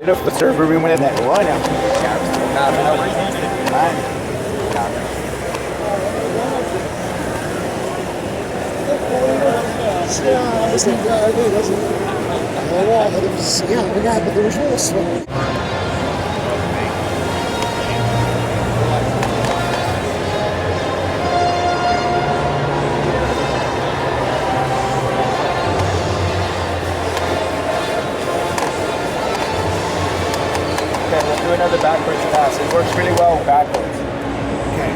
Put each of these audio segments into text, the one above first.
Ito po server room na that one. Do another backwards pass. It works really well backwards. Okay.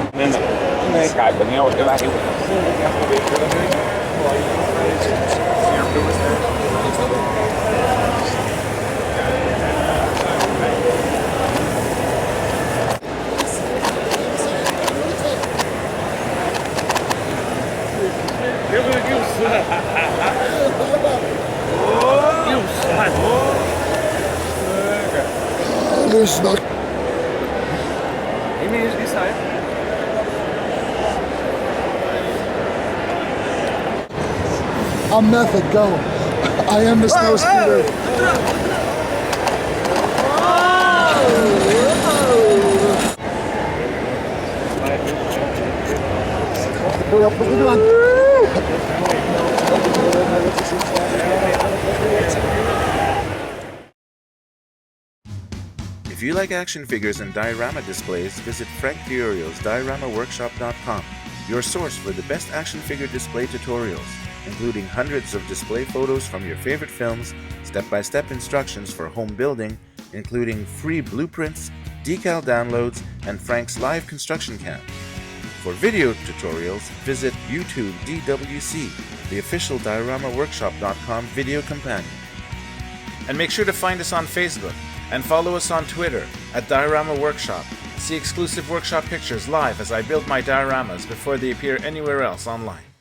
I'm method, go. I am the snow scooter. If you like action figures and diorama displays, visit Frank Diorio's DioramaWorkshop.com, your source for the best action figure display tutorials, including hundreds of display photos from your favorite films, step-by-step instructions for home building, including free blueprints, decal downloads, and Frank's live construction camp. For video tutorials, visit YouTube DWC, the official DioramaWorkshop.com video companion. And make sure to find us on Facebook and follow us on Twitter at Diorama Workshop. See exclusive workshop pictures live as I build my dioramas before they appear anywhere else online.